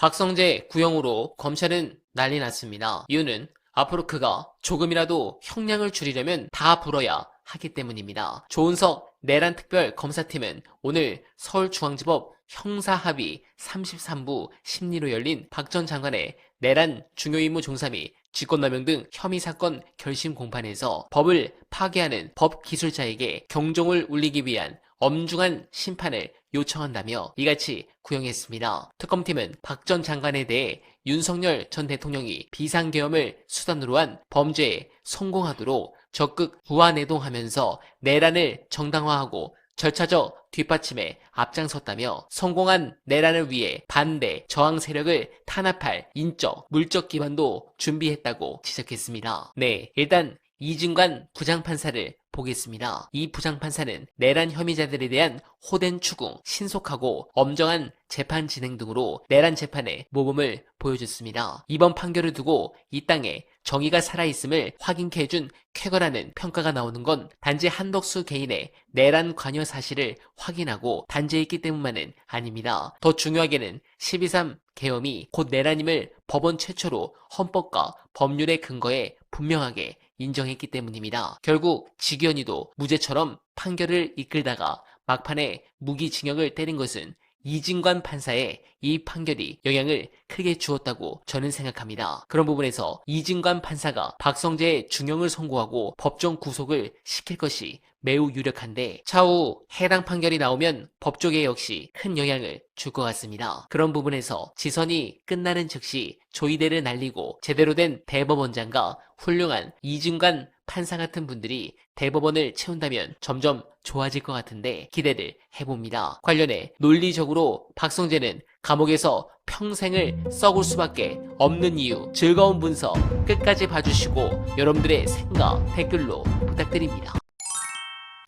박성재 구형으로 검찰은 난리 났습니다. 이유는 앞으로 그가 조금이라도 형량을 줄이려면 다 불어야 하기 때문입니다. 조은석 내란 특별 검사팀은 오늘 서울중앙지법 형사합의 33부 심리로 열린 박 전 장관의 내란 중요임무 종사 및 직권남용 등 혐의 사건 결심 공판에서 법을 파괴하는 법기술자에게 경종을 울리기 위한 엄중한 심판을 요청한다며 이같이 구형했습니다. 특검팀은 박 전 장관에 대해 윤석열 전 대통령이 비상계엄을 수단으로 한 범죄에 성공하도록 적극 부안해동하면서 내란을 정당화하고 절차적 뒷받침에 앞장섰다며 성공한 내란을 위해 반대, 저항 세력을 탄압할 인적, 물적 기반도 준비했다고 지적했습니다. 네, 일단 이진관 부장판사를 보겠습니다. 이 부장판사는 내란 혐의자들에 대한 호된 추궁, 신속하고 엄정한 재판 진행 등으로 내란 재판의 모범을 보여줬습니다. 이번 판결을 두고 이 땅에 정의가 살아있음을 확인케 해준 쾌거라는 평가가 나오는 건 단지 한덕수 개인의 내란 관여 사실을 확인하고 단죄했기 때문만은 아닙니다. 더 중요하게는 12.3 계엄이 곧 내란임을 법원 최초로 헌법과 법률의 근거에 분명하게 인정했기 때문입니다. 결국 지기현이도 무죄처럼 판결을 이끌다가 막판에 무기징역을 때린 것은 이진관 판사의 이 판결이 영향을 크게 주었다고 저는 생각합니다. 그런 부분에서 이진관 판사가 박성재의 중형을 선고하고 법정 구속을 시킬 것이 매우 유력한데 차후 해당 판결이 나오면 법조계 역시 큰 영향을 줄 것 같습니다. 그런 부분에서 지선이 끝나는 즉시 조이대를 날리고 제대로 된 대법원장과 훌륭한 이진관 판사 같은 분들이 대법원을 채운다면 점점 좋아질 것 같은데 기대를 해봅니다. 관련해 논리적으로 박성재는 감옥에서 평생을 썩을 수밖에 없는 이유 즐거운 분석 끝까지 봐주시고 여러분들의 생각 댓글로 부탁드립니다.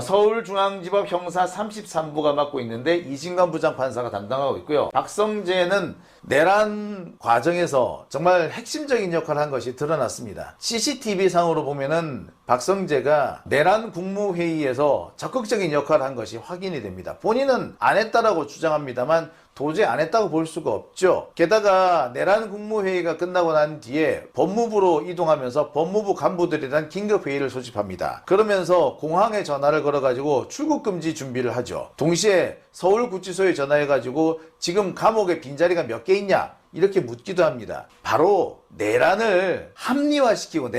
서울중앙지법 형사 33부가 맡고 있는데 이진관 부장판사가 담당하고 있고요. 박성재는 내란 과정에서 정말 핵심적인 역할을 한 것이 드러났습니다. CCTV 상으로 보면은 박성재가 내란 국무회의에서 적극적인 역할을 한 것이 확인이 됩니다. 본인은 안 했다라고 주장합니다만 도저히 안 했다고 볼 수가 없죠. 게다가 내란 국무회의가 끝나고 난 뒤에 법무부로 이동하면서 법무부 간부들에 대한 긴급회의를 소집합니다. 그러면서 공항에 전화를 걸어가지고 출국금지 준비를 하죠. 동시에 서울구치소에 전화해가지고 지금 감옥에 빈자리가 몇 개 있냐 이렇게 묻기도 합니다. 바로 내란을 합리화시키고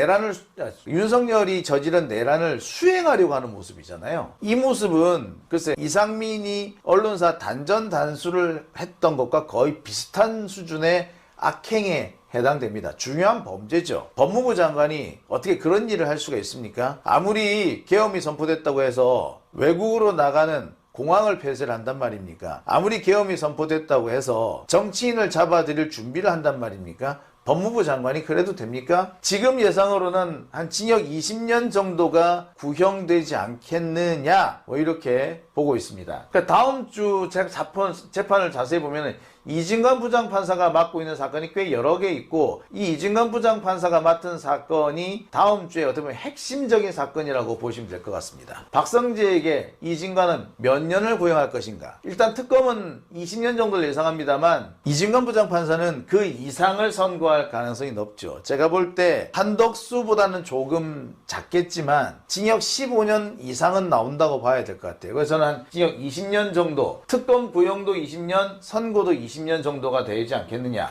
윤석열이 저지른 내란을 수행하려고 하는 모습이잖아요. 이 모습은 글쎄 이상민이 언론사 단전단수를 했던 것과 거의 비슷한 수준의 악행에 해당됩니다. 중요한 범죄죠. 법무부 장관이 어떻게 그런 일을 할 수가 있습니까? 아무리 계엄이 선포됐다고 해서 외국으로 나가는 공항을 폐쇄를 한단 말입니까? 아무리 계엄이 선포됐다고 해서 정치인을 잡아들일 준비를 한단 말입니까? 법무부 장관이 그래도 됩니까? 지금 예상으로는 한 징역 20년 정도가 구형되지 않겠느냐 이렇게 보고 있습니다. 그러니까 다음 주 재판을 자세히 보면 이진관 부장판사가 맡고 있는 사건이 꽤 여러 개 있고 이 이진관 부장판사가 맡은 사건이 다음 주에 어떻게 보면 핵심적인 사건이라고 보시면 될 것 같습니다. 박성재에게 이진관은 몇 년을 구형할 것인가? 일단 특검은 20년 정도를 예상합니다만 이진관 부장판사는 그 이상을 선고할 가능성이 높죠. 제가 볼 때 한덕수보다는 조금 작겠지만 징역 15년 이상은 나온다고 봐야 될 것 같아요. 그래서 저는 한 징역 20년 정도, 특검 구형도 20년, 선고도 20년 정도가 되지 않겠느냐.